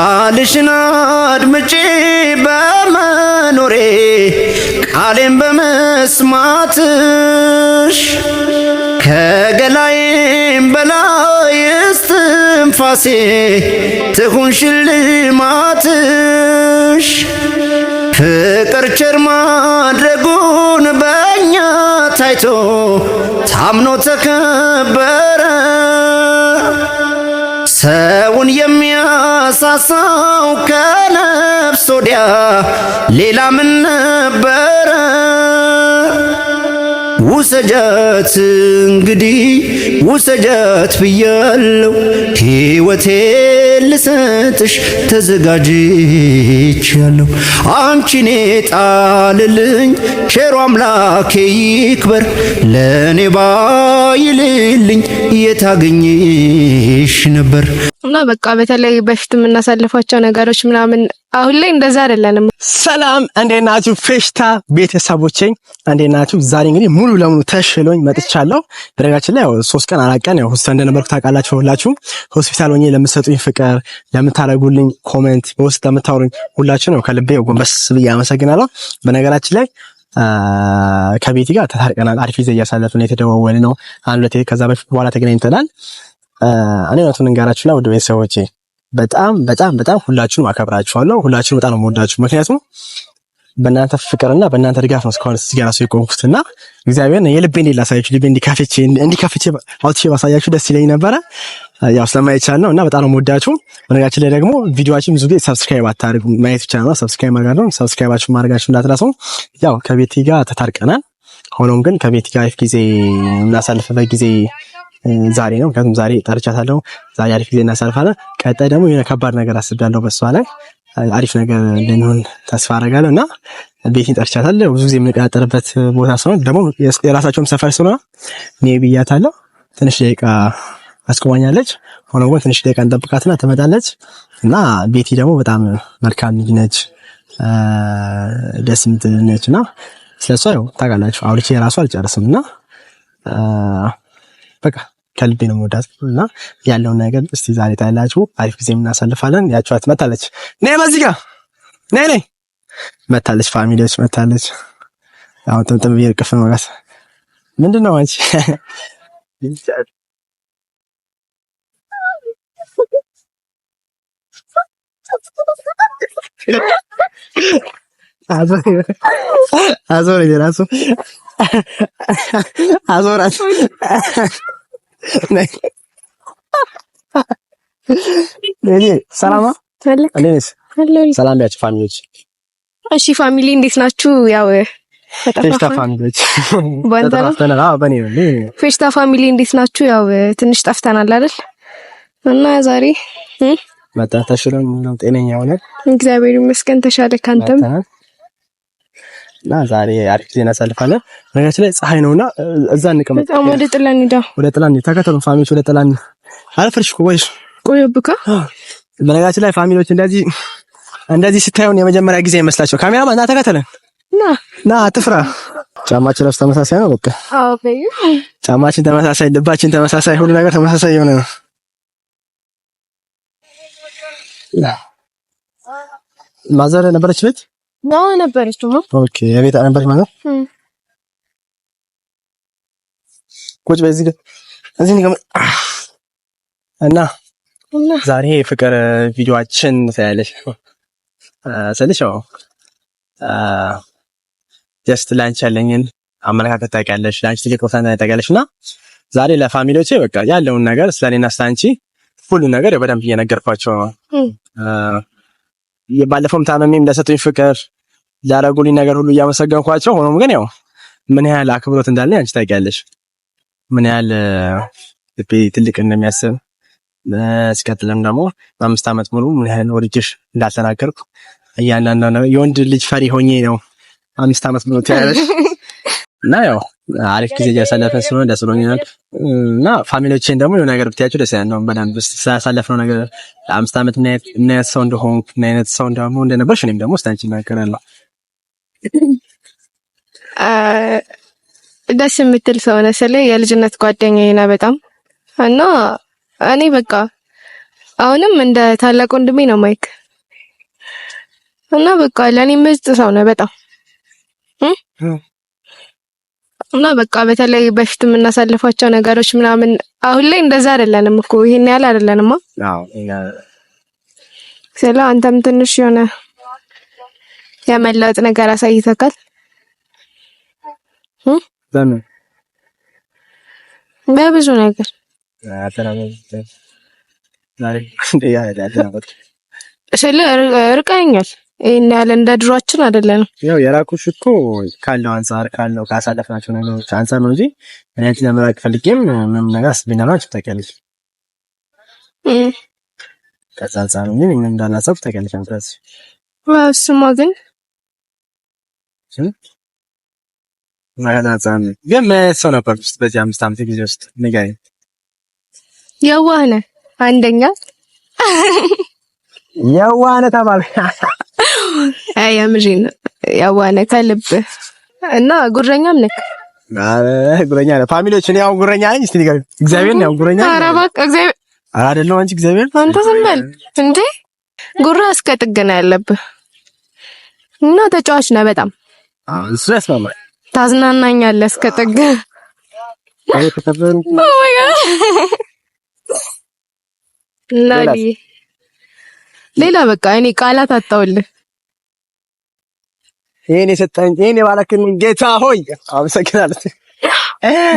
ቃልሽን አድምጬ በመኖሬ ቃሌን በመስማትሽ ከገላዬም በላይ እስትንፋሴ ትሁን ሽልማትሽ ፍቅር ቸር ማድረጉን በእኛ ታይቶ ታምኖ ተከበረ ሰውን የሚያሳሳው ከነፍስ ወዲያ ሌላ ምን ነበረ ውሰጃት እንግዲህ ውሰጃት ብያለሁ ሕይወቴ ልሰጥሽ ተዘጋጅቻለሁ አንቺን ጣልልኝ ቸሩ አምላኬ ይክበር ለኔ ባይልልኝ የታገኝሽ ነበር እና በቃ በተለይ በፊት የምናሳልፋቸው ነገሮች ምናምን አሁን ላይ እንደዛ አይደለንም። ሰላም እንዴት ናችሁ ፌሽታ ቤተሰቦቼ እንዴት ናችሁ? ዛሬ እንግዲህ ሙሉ ለሙሉ ተሽሎኝ መጥቻለሁ። በነገራችን ላይ 3 ቀን 4 ቀን ሆስፒታል እንደነበርኩ ታውቃላችሁ ሁላችሁም። ሆስፒታል ሆኜ ለምትሰጡኝ ፍቅር ለምታረጉልኝ ኮሜንት በውስጥ ለምታወሩኝ ሁላችሁ ነው ከልቤ ጎንበስ ብዬ አመሰግናለሁ። በነገራችን ላይ ከቤቲ ጋር ተታርቀናል። አሪፍ ጊዜ እያሳለፍን የተደዋወልን ነው። አንድ ሁለቴ ከዛ በፊት በኋላ ተገናኝተናል። እኔ እውነቱን እንጋራችሁና ውድ ቤተሰቦቼ በጣም በጣም በጣም ሁላችሁንም አከብራችኋለሁ። ሁላችሁንም በጣም ነው የምወዳችሁ። ምክንያቱም በእናንተ ፍቅርና በእናንተ ድጋፍ ነው እስካሁን እዚህ ጋር የቆምኩትና እግዚአብሔር የልቤን ላሳያችሁ ልቤን እንዲከፍቼ አውጥቼ ባሳያችሁ ደስ ይለኝ ነበረ። ያው ስለማይቻል ነው እና በጣም ነው የምወዳችሁ። በነገራችን ላይ ደግሞ ቪዲዮአችን ብዙ ጊዜ ሰብስክራይብ አታርጉ ማየት ብቻ ነው። ሰብስክራይብ ማድረጋችሁ እንዳትረሱ። ያው ከቤቲ ጋር ተታርቀናል። ሆኖም ግን ከቤቲ ጋር ጊዜ እናሳልፈበት ጊዜ ዛሬ ነው። ምክንያቱም ዛሬ ጠርቻታለሁ። ዛሬ አሪፍ ጊዜ እናሳልፋለን። ቀጣይ ደግሞ የሆነ ከባድ ነገር አስቤያለሁ። በሷ ላይ አሪፍ ነገር እንደሚሆን ተስፋ አደርጋለሁ እና ቤቲን ጠርቻታለሁ። ብዙ ጊዜ የምንቀጣጠርበት ቦታ ስለሆነ ደግሞ የራሳቸውም ሰፈር ስለሆነ እኔ ብያታለሁ። ትንሽ ደቂቃ አስቆማኛለች። ሆኖም ግን ትንሽ ደቂቃ እንጠብቃትና ትመጣለች እና ቤቲ ደግሞ በጣም መልካም ልጅ ነች፣ ደስ የምትል ነች እና ስለሷ ያው ታውቃላችሁ አውርቼ የራሱ አልጨርስም እና በቃ ከልቤ ነው የምወዳት እና ያለውን ነገር እስቲ ዛሬ ታያላችሁ። አሪፍ ጊዜ እናሳልፋለን። ያቻት መታለች። ነይ በዚህ ጋር ነይ መታለች። ፋሚሊዎች መታለች። አሁን ጥምጥም ይርቅፍ ነው ጋር ምንድነው አንቺ አዞር ይራሱ አዞራት ነይ ሰላማ አለሽ ሰላም ያቺ ፋሚሊዎች። እሺ ፋሚሊ እንዴት ናችሁ? ያው ፌሽታ ፋሚሊዎች ተጠፋፍተናል። በኔ ፌሽታ ፋሚሊ እንዴት ናችሁ? ያው ትንሽ ጠፍተናል አይደል? እና ዛሬ መጣ ተሽሎን ነው ጤነኛ ሆነ እግዚአብሔር ይመስገን። ተሻለ ካንተም እና ዛሬ አሪፍ ጊዜ እናሳልፋለን። ነገራችን ላይ ፀሐይ ነውና እዛ እንቀመጥ። በጣም ወደ ጥላን ተከተሉ ፋሚሊዎች ወደ ጥላን አልፈርሽ ቆየብካ። በነገራችን ላይ ፋሚሊዎች እንደዚህ ስታዩን የመጀመሪያ ጊዜ ይመስላችሁ ካሜራማን እና ተከተለን ና አትፍራ። ጫማችን ለብስ ተመሳሳይ ነው በቃ። አዎ በዩ ጫማችን ተመሳሳይ፣ ልባችን ተመሳሳይ፣ ሁሉ ነገር ተመሳሳይ የሆነ ነው። ማዘር ነበረች ቤት ነው ነበረች ነው። ኦኬ የቤት ነበረች ማለት ቁጭ በዚህ ጋር እዚህ ነው እና ዛሬ ፍቅር ቪዲዮአችን ታያለሽ ስለሽ ጀስት ላንች ያለኝን አመለካከት ታውቂያለሽ፣ ላንች ትልቅ ቦታ ታውቂያለሽና ዛሬ ለፋሚሊዎቼ በቃ ያለውን ነገር ስለኔና ስላንቺ ሁሉ ነገር በደንብ እየነገርኳቸው ባለፈውም ታመሜም ለሰጡኝ ፍቅር ላደረጉልኝ ነገር ሁሉ እያመሰገንኳቸው፣ ሆኖም ግን ያው ምን ያህል አክብሮት እንዳለኝ አንቺ ታውቂያለሽ፣ ምን ያህል ልቤ ትልቅ እንደሚያስብ ሲቀጥልም ደግሞ በ5 ዓመት ሙሉ ምን ያህል ወድጄሽ እንዳልተናገርኩ እያንዳንዱ የወንድ ልጅ ፈሪ ሆኜ ነው 5 ዓመት ሙሉ ታያለሽ እና ያው አሪፍ ጊዜ እያሳለፈን ስለሆነ ደስ ብሎኛል እና ፋሚሊዎቼን ደግሞ የሆነ ነገር ብታያቸው ደስ ያለው ነው። በደንብ ስላሳለፍነው ነገር 5 ዓመት ምን አይነት ሰው እንደሆንኩ ምን አይነት ሰው እንደነበርሽ እኔም ደግሞ ስታንቺ እናገራለሁ። ደስ የምትል ሰው ነህ ስለ የልጅነት ጓደኛዬ ነህ በጣም እና እኔ በቃ አሁንም እንደ ታላቅ ወንድሜ ነው ማይክ እና በቃ ለኔ ምርጥ ሰው ነው በጣም እና በቃ በተለይ በፊት የምናሳልፋቸው ነገሮች ምናምን አሁን ላይ እንደዛ አይደለንም እኮ ይሄን ያህል አይደለንማ። አዎ ስለ አንተም ትንሽ የሆነ የመለወጥ ነገር አሳይተካል። በብዙ ነገር ስለ እርቀኛል ይሄን ያህል እንደ ድሯችን አይደለንም። ያው የራኩሽ እኮ ካለው አንፃር ካለው ካሳለፍናቸው ነገሮች አንፃር ነው እንጂ እኔ አንቺን ለመራቅ ፈልጌም ምንም ነገር አስቢናላችሁ ታውቂያለሽ። ከዛ አንፃር ነው ምን እንዳላሰብ ታውቂያለሽ። አንተስ ስማ ግን ማለታን ግን ሰው ነበር በዚህ 5 ዓመት ጊዜ ውስጥ ንገሪኝ። የዋህ ነህ አንደኛ የዋህ ነህ ተባለ። አይ የምሬን የዋህ ነህ ከልብ እና ጉረኛም ነህ። አረ ጉረኛ ነህ ፋሚሊዎች እኔ ያው ጉረኛ ነኝ። እስቲ ንገሪኝ እግዚአብሔር ነው ጉረኛ። ኧረ እባክህ እግዚአብሔር ኧረ አይደለም አንቺ እግዚአብሔር አንተ ዝም በል እንዴ ጉራ እስከ ጥግ ነው ያለብህ እና ተጫዋች ነህ በጣም። አዎ እሱ ያስማማል። ታዝናናኛለህ እስከ ጥግ። አይ ተከበሩ ሌላ በቃ እኔ ቃላት አጣውልህ። ይሄን የሰጠኝ ይሄን የባረከኝ ጌታ ሆይ አመሰግናለሁ።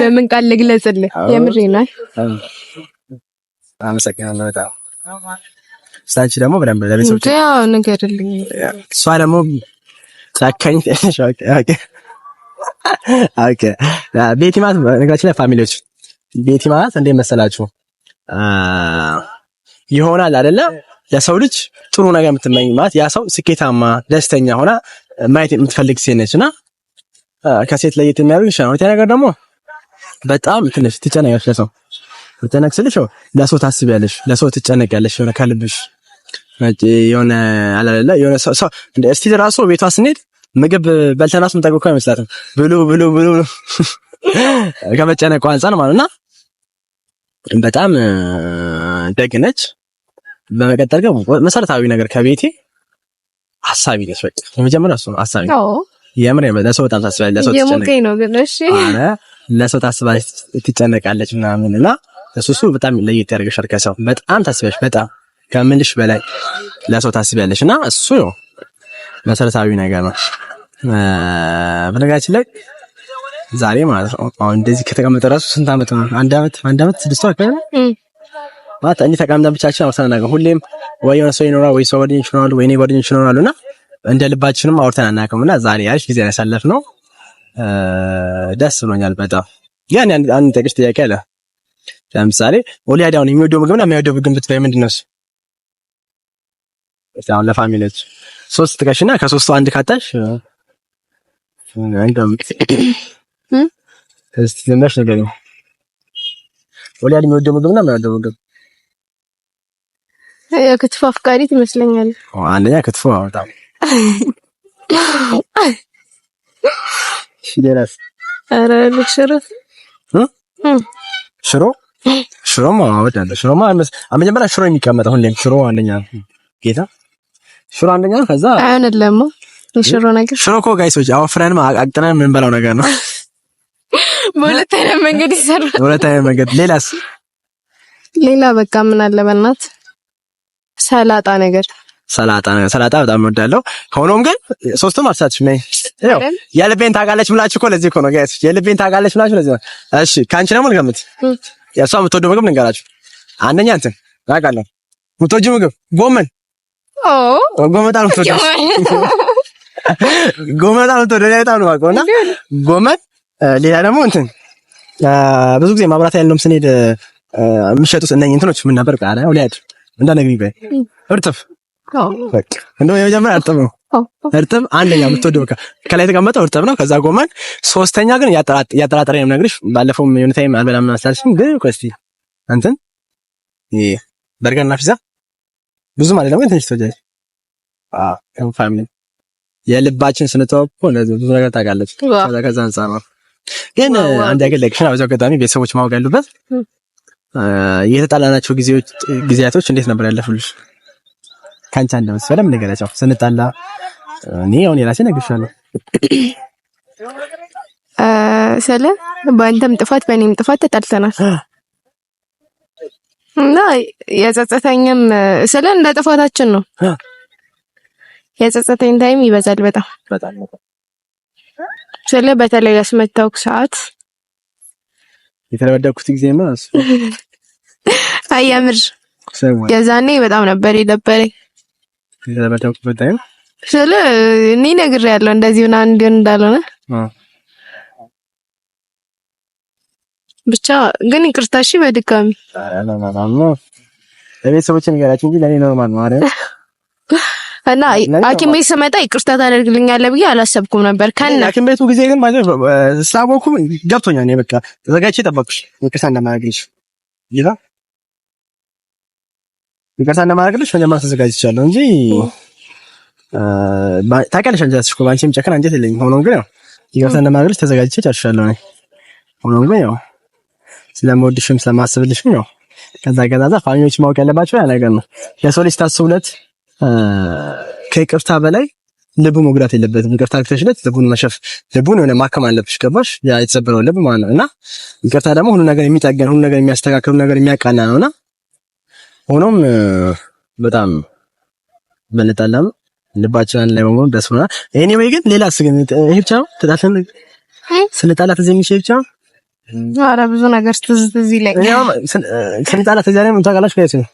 በምን ቃል ልግለጽልህ? የምሬን ነው። አመሰግናለሁ በጣም ሳንቺ ደግሞ በደንብ ለቤተሰቦች ያው ንገርልኝ። እሷ ደግሞ ጫካኝ ኦኬ ቤቲ ማለት ነገራችን ላይ ፋሚሊዎች ቤቲ ማለት እንዴት መሰላችሁ ይሆናል አይደለ ለሰው ልጅ ጥሩ ነገር የምትመኝ ማለት ያ ሰው ስኬታማ ደስተኛ ሆና ማየት የምትፈልግ ሴት ነችና ከሴት ለየት የሚያደርግሽ ነው። ያ ነገር ደግሞ በጣም ትንሽ ትጨነቂያለሽ። ለሰው ትጨነቅልሽ ለሰው ታስቢያለሽ፣ ለሰው ትጨነቂያለሽ የሆነ ከልብሽ የሆነ አላለ የሆነ ሰው እንደ እስቲ ራሱ ቤቷ ስንሄድ ምግብ በልተን ራሱ የምንጠግበው አይመስላትም። ብሉ ከመጨነቁ አንፃር ማለትና በጣም ደግ ነች። በመቀጠል ግን መሰረታዊ ነገር ከቤቴ ሐሳቢ ነች። በቃ የመጀመሪያው እሱ ነው ሐሳቢ። የምር ለሰው በጣም ታስባለች፣ ለሰው ትጨነቃለች ነው ግን እሺ አረ ለሰው ታስባለች፣ ትጨነቃለች ምናምንና እሱ በጣም ለየት ያደርግሻል ከሰው በጣም ታስቢያለሽ፣ በጣም ከምንሽ በላይ ለሰው ታስቢያለሽና እሱ ነው መሰረታዊ ነገር ነው። በነገራችን ላይ ዛሬ ማለት ነው አሁን እንደዚህ ከተቀመጠ ራሱ ስንት አመት ነው? አንድ አመት 6 ወር አካባቢ ማለት እንዴ ተቀምጠን ብቻችን አውርተን አናውቅም። ሁሌም ወይ የሆነ ሰው ይኖራል ወይ ሰው ጓደኞች ይኖራሉ ወይ እኔ ጓደኞች ይኖራሉና እንደ ልባችንም አውርተን አናውቅምና ዛሬ አሪፍ ጊዜ ያሳለፍነው ደስ ብሎኛል በጣም። ያን አንድ ጠቅሽ ጥያቄ አለ። ለምሳሌ ኦሊያዳውን የሚወደው ምግብና የማይወደው ምግብ ብትበይ ምንድነው? አሁን ለፋሚሊዎች 3 ጥቀሽና ከ3ቱ አንድ ካጣሽ እስቲ ለምሽ ነገር ነው። ኦሊያድ የሚወደው ምግብና የማይወደው ምግብ ክትፎ አፍቃሪ ትመስለኛለህ። አንደኛ ክትፎ በጣም ሽዴራስ አረ ሽሮማ ወዳለ ሽሮማ መጀመሪያ ሽሮ የሚቀመጠው ሁሌም ሽሮ አንደኛ ጌታ ሽሮ አንደኛ ከዛ አይሆንልህማ የሽሮ ነገር ሽሮ እኮ ጋይሶች አወፍረን አቅጥነን የምንበላው ነገር ነው። በሁለት አይነት መንገድ ይሰራል። በሁለት አይነት መንገድ ሌላ በቃ ምን አለ በእናትህ ሰላጣ ነገር ሰላጣ በጣም እወዳለሁ። ሆኖም ግን ሶስቱም አልሳትሽም ነኝ ያው የልቤን ታውቃለች ብላችሁ እኮ ለዚህ እኮ ነው ጋይስ የልቤን ታውቃለች ብላችሁ ለዚህ ነው። እሺ ካንቺ ደግሞ ልገምት የእሷ የምትወደው ምግብ ልንገራችሁ። አንደኛ እንትን ታውቃለህ የምትወጂው ምግብ ጎመን ጎመን በጣም የምትወደው ጎመን በጣም የምትወደው በጣም ነው የማውቀው እና ጎመን ሌላ ደግሞ እንትን ብዙ ጊዜ ማብራት ያለውም ስንሄድ የሚሸጡት እነኚህ እንትኖች ምን ነበር ቃል ወሊያድ እንዳነግሪ በይ እርጥብ በቃ እንደው የመጀመሪያ እርጥብ ነው። እርጥብ አንደኛ የምትወደው በቃ ከላይ የተቀመጠው እርጥብ ነው። ከዛ ጎመን ሶስተኛ ግን ያጠራጠረኝ ነው የምነግርሽ። ባለፈው የሆነ ታይም አልበላም አስላልሽኝ ግን ኮስቲ እንትን በርገርና ፒዛ ብዙ ማለት ነው ትንሽ ተወጃጅ ፋሚሊ የልባችን ስንተዋወቅ ለዚህ ብዙ ነገር ታውቃለች። ከዛ አንፃር ነው ግን አንድ ያገለግሽ ነው። በዛው አጋጣሚ ቤተሰቦች ማወቅ ያሉበት የተጣላናቸው ጊዜያቶች እንዴት ነበር ያለፉልሽ? ካንቺ አንደበት በደምብ ንገሪያቸው። ስንጣላ እኔ አሁን የራሴ ነግሬሻለሁ። ስለ በአንተም ጥፋት በእኔም ጥፋት ተጣልተናል እና የጸጸተኝም ስለ እንደ ጥፋታችን ነው። የጸጸተኝ ታይም ይበዛል በጣም ስለ በተለይ ያስመታውክ ሰዓት የተረበደኩት ጊዜ ማለት አያምር የዛኔ በጣም ነበር የደበረኝ። የተረበደኩት ታይም ስለ እኔ ነግሬያለሁ እንደዚህ ሆነ እንዳልሆነ ብቻ ግን ይቅርታ እሺ። በድጋሚ ለቤተሰቦቼ ንገራቸው እንጂ ለኔ ኖርማል ነው አይደል? እና ሐኪም ቤት ስመጣ ይቅርታ ታደርግልኛለህ ብዬ አላሰብኩም ነበር። ሐኪም ቤቱ ጊዜ ግን ማለት ስላወኩ ገብቶኛል። እኔ በቃ ተዘጋጅቼ ጠበቅኩሽ ይቅርታ እንደማደርግልሽ እኔማ ተዘጋጅቻለሁ እንጂ ታውቂያለሽ አንቺ እኮ ባንቺም ጨከን አንጀት የለኝም። ሆኖም ግን ያው ይቅርታ እንደማደርግልሽ ተዘጋጅቼ ጨርሻለሁ እኔ። ሆኖም ግን ያው ስለምወድሽም ስለማስብልሽም ያው ከዛ ፋሚሊዎች ማወቅ ያለባቸው ያ ነገር ነው። የሰው ልጅ ታስቡለት ከይቅርታ በላይ ልቡ መጉዳት የለበትም። ይቅርታ ከተሽለት ልቡን የሆነ ማከም አለብሽ። ገባሽ? ያ የተሰበረው ልብ ማለት ነው። እና ይቅርታ ደግሞ ሁሉ ነገር የሚጠገን ሁሉ ነገር የሚያስተካክል ሁሉ ነገር የሚያቃና ነውና ሆኖም በጣም በለጣላም ልባችን ላይ በመሆን ደስ ብሎናል። ኤኒዌይ ግን ሌላ ግን ይሄ ብቻ ነው ተጣልተን ስንጣላት እዚህ የሚሸ ብቻ ኧረ ብዙ ነገር ትዝ ይለኛል። ያው ስንጣላት እዚህ ላይ ምን ታውቃላችሁ? ከየት ነው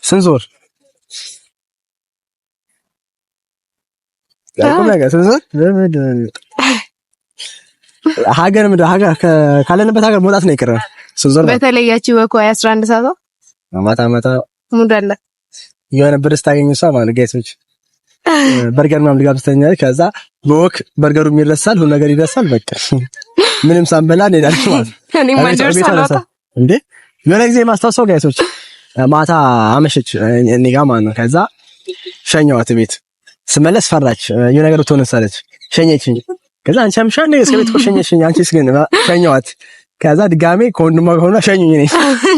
ስንዞር ሀገር ካለንበት ሀገር መውጣት ነው የቀረው። በተለይ ያቺ ወኮ 11 ሰዓት ማታ ሙዳለ የሆነ ብር ስታገኙ እሷ ማለት ጋይሶች በርገር ምናምን ልጋብዝተኛለች። ከዛ በወክ በርገሩ ይረሳል፣ ሁሉ ነገር ይረሳል። በቃ ምንም ሳንበላ እንሄዳለን ማለት ነው። እኔ ማንደርሳላታ እንዴ የሆነ ጊዜ ማስታወሰው ጋይሶች ማታ አመሸች እኔ ጋር ማለት ነው። ከዛ ሸኛዋት ቤት ስመለስ ፈራች፣ የሆነ ነገር ትሆንሳለች። ሸኘችኝ። ከዛ አንቺ አምሻን እስከ ቤት ቆሸኘችኝ። አንቺስ ግን ሸኛዋት። ከዛ ድጋሜ ከወንድሟ ጋር ሆና ሸኙኝ እኔ።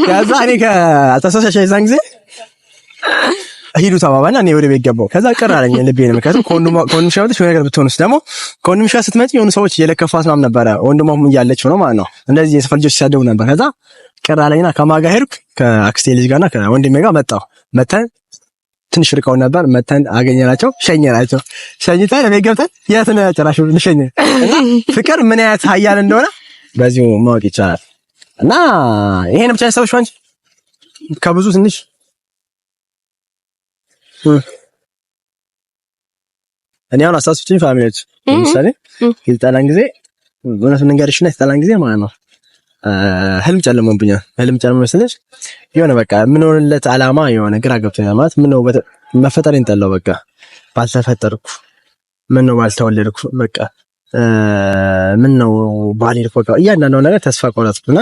ከዛ እኔ ከአታሳሻሽ የዛን ጊዜ ሂዱ ተባባና እኔ ወደ ቤት ገባሁ። ከዛ ቅር አለኝ ልቤ ነው። ምክንያቱም ከወንድምሽ ጋር የሆነ ነገር ብትሆንስ ደግሞ ከወንድምሽ ጋር ስትመጪ የሆኑ ሰዎች እየለከፋት ምናምን ነበረ። ወንድሟም እያለች ነው ማለት ነው። እንደዚህ የሰፈር ልጆች ሲሳደቡ ነበር። ከዛ ቅር አለኝና ከማን ጋር ሄድኩ? ከአክስቴ ልጅ ጋርና ከወንድሜ ጋር መጣሁ። መተን ትንሽ ርቀው ነበር። መተን አገኘናቸው፣ ሸኘናቸው። ሸኝተን ቤት ገብተን የት ነው ጭራሽ ልሸኝ እና ፍቅር ምን ያህል ኃያል እንደሆነ በዚሁ ማወቅ ይቻላል። እና ይሄን ብቻ ሰዎች አንቺ ከብዙ ትንሽ እኔ አሁን አሳስብችኝ ፋሚሊዎች ለምሳሌ ይጣላን ጊዜ እውነቱን ንገርሽና ይጣላን ጊዜ ማለት ነው ህልም ጨለመብኛል። ህልም ጨለመ መስለሽ የሆነ በቃ ምን ሆነለት አላማ የሆነ ግራ ገብቶኛል። ማለት ምን ነው መፈጠሬን ጠላው። በቃ ባልተፈጠርኩ ምን ነው ባልተወለድኩ በቃ ምን ነው ባልሄድኩ በቃ እያንዳንዱ ነገር ተስፋ ቆረጥኩና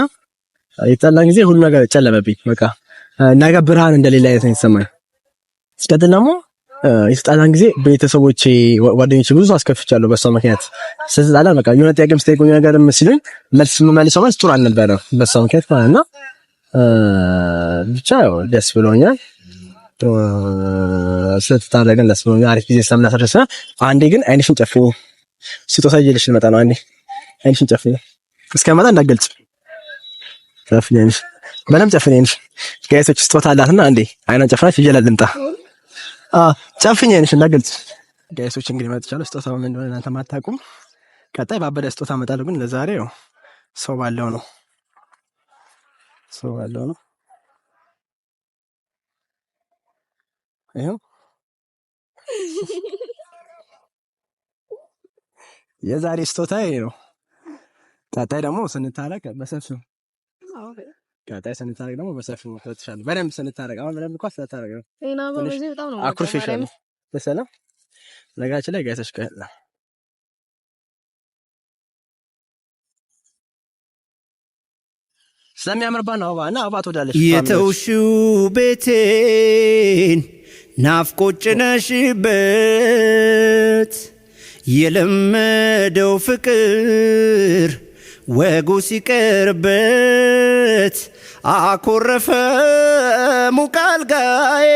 ይጣላን ጊዜ ሁሉ ነገር ጨለመብኝ። በቃ ነገ ብርሃን እንደሌለ አይነት ነው የተሰማኝ። ሲቀጥል ደግሞ የተጣላን ጊዜ ቤተሰቦቼ ጓደኞቼ ብዙ አስከፍቻለሁ በሷ ምክንያት። ስለተጣላን በቃ የሆነ ጥያቄም ስጠይቁኝ ነገርም ሲሉኝ መልሰው ጥሩ አልነበረም በሷ ምክንያት ማለት ነው። ብቻ ደስ ብሎኛል ስለተጣላን ደስ ብሎኛል። አሪፍ ጊዜ ስለምናሳልፍ አንዴ ግን አይንሽን ጨፍኝ ስጦታ ይዤልሽ ልመጣ ነው። አንዴ አይንሽን ጨፍኝ እስከመጣ እንዳትገልጽ ጨፍኝ አይንሽ በደምብ ጨፍኝ አይንሽ ጋይሶች ስጦታ አላትና አንዴ አይኗን ጨፍናች ይዤላት ልምጣ። ጨፍኝ አይንሽ እንዳትገልጽ ጋይሶች እንግዲህ መጥቻለሁ። ስጦታው ምን እንደሆነ እናንተ ማታውቁም። ቀጣይ ባበደ ስጦታ እመጣለሁ። ግን ለዛሬው ሰው ባለው ነው ይሄው የዛሬ ስጦታ ይሄ ነው። ቀጣይ ደግሞ ስንታረቅ በሰፊው ደግሞ በሰፊው ተጥቻለሁ። በደንብ ስንታረቅ አሁን በደንብ እንኳን ስለታረቅ ነው አኩርፌሻለሁ። በሰላም ነገራችን ላይ ጋይሰሽ ከላ ስለሚያምርባት ነው እና አባ ትወዳለሽ። የተውሽው ቤቴን ናፍቆት ጭነሽበት የለመደው ፍቅር ወጉ ሲቀርበት አኮረፈ ሙቃልጋዬ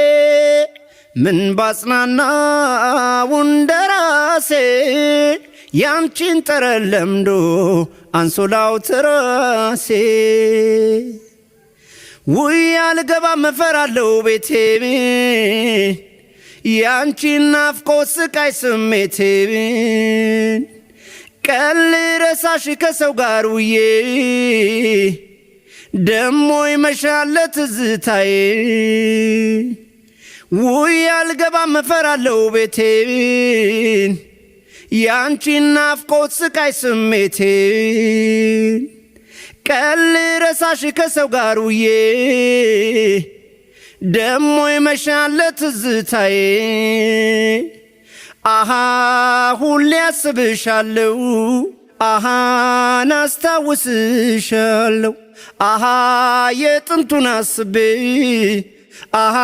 ምን ባጽናናው እንደራሴ ያንቺን ጠረን ለምዶ አንሶላው ትራሴ ውይ አልገባም እፈራለሁ ቤቴ ያንቺን ናፍቆት ስቃይ ስሜቴ ቀን ልረሳሽ ከሰው ጋር ውዬ ደሞ ይመሻል ትዝታዬ ውይ አልገባም እፈራለሁ ቤቴ ያንቺን ናፍቆት ስቃይ ስሜቴ ቀን ልረሳሽ ከሰው ጋር ውዬ ደሞ ይመሻል ትዝታዬ አሃ ሁሌ አስብሻለሁ አሃ ናስታውስሻለሁ አሃ የጥንቱን አስቤ አሃ